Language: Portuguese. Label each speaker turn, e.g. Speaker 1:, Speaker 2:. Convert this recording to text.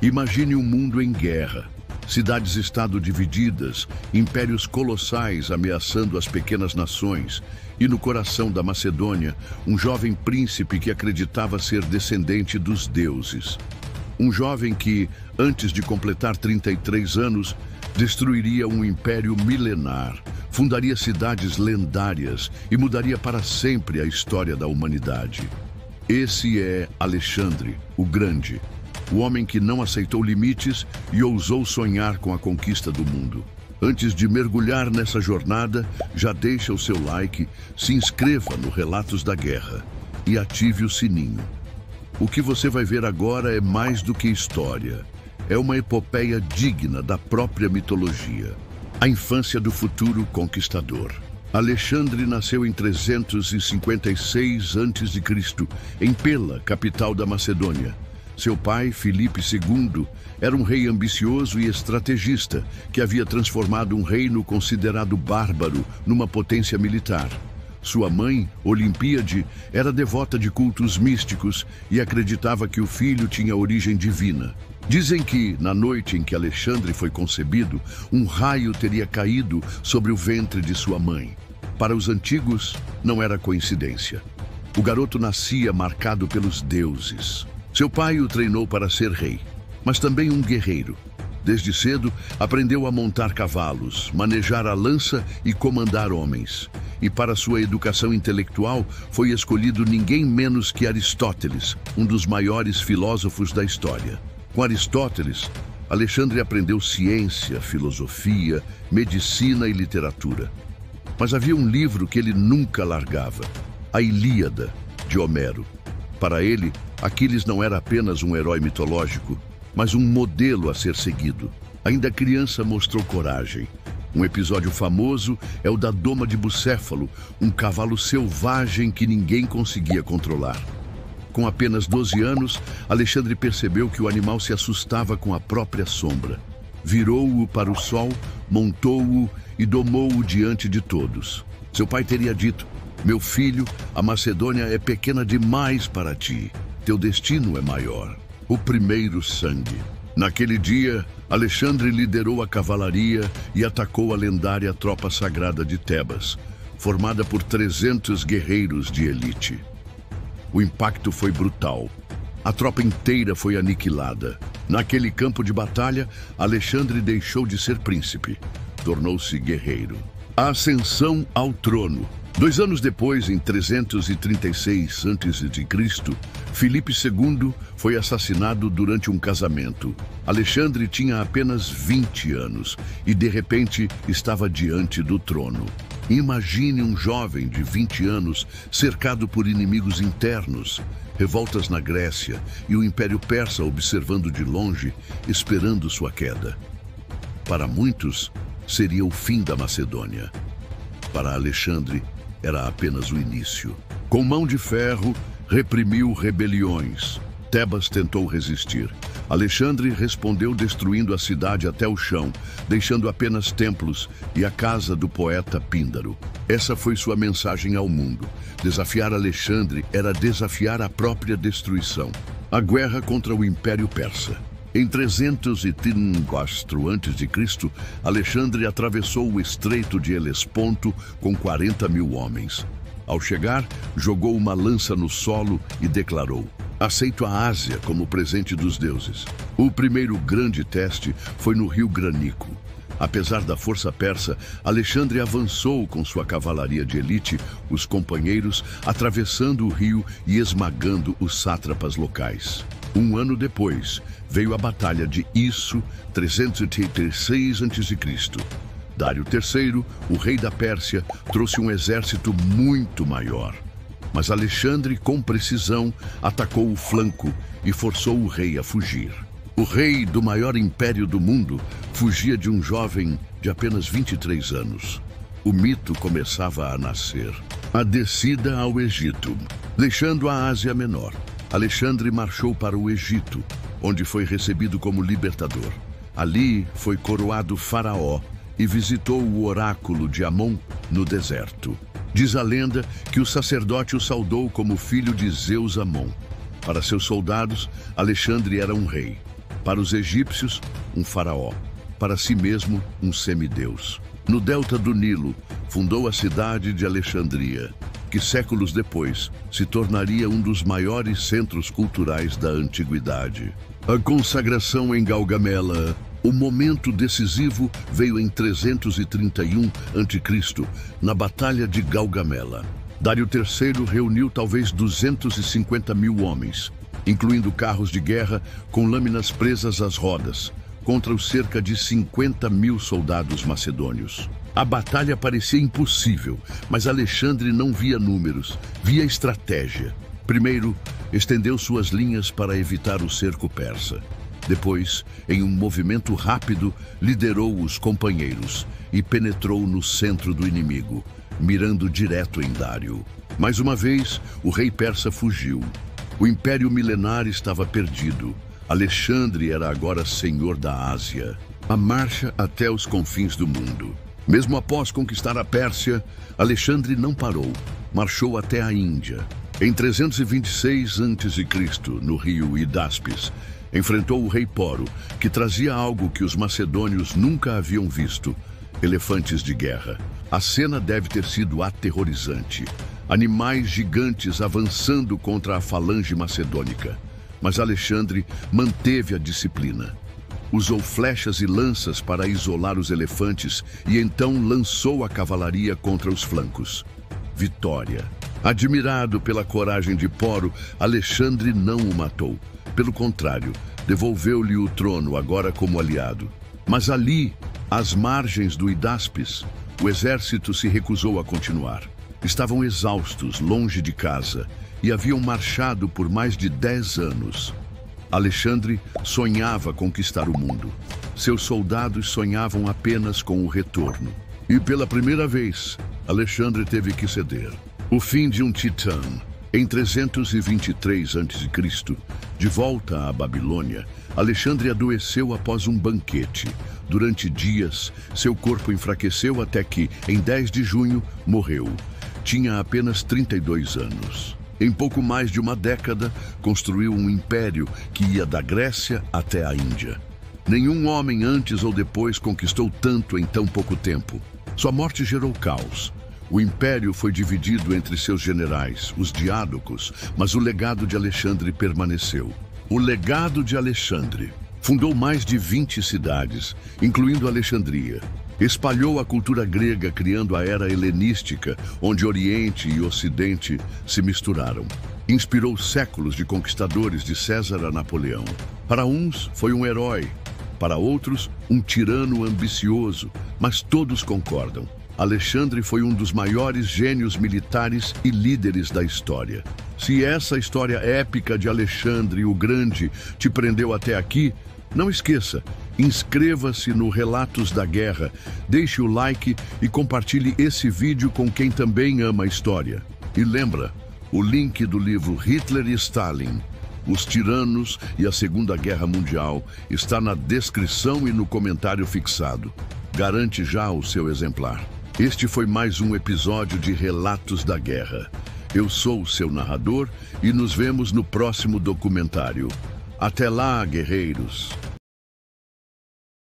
Speaker 1: Imagine um mundo em guerra. Cidades-estado divididas, impérios colossais ameaçando as pequenas nações, e no coração da Macedônia, um jovem príncipe que acreditava ser descendente dos deuses. Um jovem que, antes de completar 33 anos, destruiria um império milenar, fundaria cidades lendárias e mudaria para sempre a história da humanidade. Esse é Alexandre, o Grande. O homem que não aceitou limites e ousou sonhar com a conquista do mundo. Antes de mergulhar nessa jornada, já deixa o seu like, se inscreva no Relatos da Guerra e ative o sininho. O que você vai ver agora é mais do que história. É uma epopeia digna da própria mitologia. A infância do futuro conquistador. Alexandre nasceu em 356 a.C., em Pela, capital da Macedônia. Seu pai, Filipe II, era um rei ambicioso e estrategista que havia transformado um reino considerado bárbaro numa potência militar. Sua mãe, Olimpíade, era devota de cultos místicos e acreditava que o filho tinha origem divina. Dizem que, na noite em que Alexandre foi concebido, um raio teria caído sobre o ventre de sua mãe. Para os antigos, não era coincidência. O garoto nascia marcado pelos deuses. Seu pai o treinou para ser rei, mas também um guerreiro. Desde cedo, aprendeu a montar cavalos, manejar a lança e comandar homens. E para sua educação intelectual, foi escolhido ninguém menos que Aristóteles, um dos maiores filósofos da história. Com Aristóteles, Alexandre aprendeu ciência, filosofia, medicina e literatura. Mas havia um livro que ele nunca largava, a Ilíada, de Homero. Para ele, Aquiles não era apenas um herói mitológico, mas um modelo a ser seguido. Ainda criança mostrou coragem. Um episódio famoso é o da doma de Bucéfalo, um cavalo selvagem que ninguém conseguia controlar. Com apenas 12 anos, Alexandre percebeu que o animal se assustava com a própria sombra. Virou-o para o sol, montou-o e domou-o diante de todos. Seu pai teria dito: "Meu filho, a Macedônia é pequena demais para ti. Teu destino é maior." O primeiro sangue. Naquele dia, Alexandre liderou a cavalaria e atacou a lendária tropa sagrada de Tebas, formada por 300 guerreiros de elite. O impacto foi brutal. A tropa inteira foi aniquilada. Naquele campo de batalha, Alexandre deixou de ser príncipe. Tornou-se guerreiro. A ascensão ao trono. 2 anos depois, em 336 a.C., Filipe II foi assassinado durante um casamento. Alexandre tinha apenas 20 anos e, de repente, estava diante do trono. Imagine um jovem de 20 anos cercado por inimigos internos, revoltas na Grécia e o Império Persa observando de longe, esperando sua queda. Para muitos, seria o fim da Macedônia. Para Alexandre, era apenas o início. Com mão de ferro, reprimiu rebeliões. Tebas tentou resistir. Alexandre respondeu destruindo a cidade até o chão, deixando apenas templos e a casa do poeta Píndaro. Essa foi sua mensagem ao mundo. Desafiar Alexandre era desafiar a própria destruição. A guerra contra o Império Persa. Em 334 a.C., Alexandre atravessou o Estreito de Helesponto com 40.000 homens. Ao chegar, jogou uma lança no solo e declarou: "Aceito a Ásia como presente dos deuses." O primeiro grande teste foi no rio Granico. Apesar da força persa, Alexandre avançou com sua cavalaria de elite, os companheiros, atravessando o rio e esmagando os sátrapas locais. 1 ano depois, veio a Batalha de Isso, 336 a.C. Dário III, o rei da Pérsia, trouxe um exército muito maior. Mas Alexandre, com precisão, atacou o flanco e forçou o rei a fugir. O rei do maior império do mundo fugia de um jovem de apenas 23 anos. O mito começava a nascer. A descida ao Egito. Deixando a Ásia Menor, Alexandre marchou para o Egito, onde foi recebido como libertador. Ali foi coroado faraó e visitou o oráculo de Amon no deserto. Diz a lenda que o sacerdote o saudou como filho de Zeus Amon. Para seus soldados, Alexandre era um rei. Para os egípcios, um faraó. Para si mesmo, um semideus. No delta do Nilo, fundou a cidade de Alexandria, que séculos depois se tornaria um dos maiores centros culturais da antiguidade. A consagração em Gaugamela. O momento decisivo veio em 331 a.C., na Batalha de Gaugamela. Dário III reuniu talvez 250 mil homens, incluindo carros de guerra com lâminas presas às rodas, contra os cerca de 50 mil soldados macedônios. A batalha parecia impossível, mas Alexandre não via números, via estratégia. Primeiro, estendeu suas linhas para evitar o cerco persa. Depois, em um movimento rápido, liderou os companheiros e penetrou no centro do inimigo, mirando direto em Dário. Mais uma vez, o rei persa fugiu. O império milenar estava perdido. Alexandre era agora senhor da Ásia. A marcha até os confins do mundo. Mesmo após conquistar a Pérsia, Alexandre não parou. Marchou até a Índia. Em 326 a.C., no rio Hidáspes, enfrentou o rei Poro, que trazia algo que os macedônios nunca haviam visto: elefantes de guerra. A cena deve ter sido aterrorizante. Animais gigantes avançando contra a falange macedônica. Mas Alexandre manteve a disciplina. Usou flechas e lanças para isolar os elefantes e então lançou a cavalaria contra os flancos. Vitória. Admirado pela coragem de Poro, Alexandre não o matou. Pelo contrário, devolveu-lhe o trono agora como aliado. Mas ali, às margens do Hidáspes, o exército se recusou a continuar. Estavam exaustos, longe de casa, e haviam marchado por mais de 10 anos. Alexandre sonhava conquistar o mundo. Seus soldados sonhavam apenas com o retorno. E pela primeira vez, Alexandre teve que ceder. O fim de um titã. Em 323 a.C., de volta à Babilônia, Alexandre adoeceu após um banquete. Durante dias, seu corpo enfraqueceu até que, em 10 de junho, morreu. Tinha apenas 32 anos. Em pouco mais de uma década, construiu um império que ia da Grécia até a Índia. Nenhum homem antes ou depois conquistou tanto em tão pouco tempo. Sua morte gerou caos. O império foi dividido entre seus generais, os diádocos, mas o legado de Alexandre permaneceu. O legado de Alexandre. Fundou mais de 20 cidades, incluindo Alexandria. Espalhou a cultura grega, criando a era helenística, onde Oriente e Ocidente se misturaram. Inspirou séculos de conquistadores, de César a Napoleão. Para uns, foi um herói. Para outros, um tirano ambicioso. Mas todos concordam: Alexandre foi um dos maiores gênios militares e líderes da história. Se essa história épica de Alexandre o Grande te prendeu até aqui, não esqueça, inscreva-se no Relatos da Guerra, deixe o like e compartilhe esse vídeo com quem também ama a história. E lembra, o link do livro Hitler e Stalin, Os Tiranos e a Segunda Guerra Mundial está na descrição e no comentário fixado. Garante já o seu exemplar. Este foi mais um episódio de Relatos da Guerra. Eu sou o seu narrador e nos vemos no próximo documentário. Até lá, guerreiros!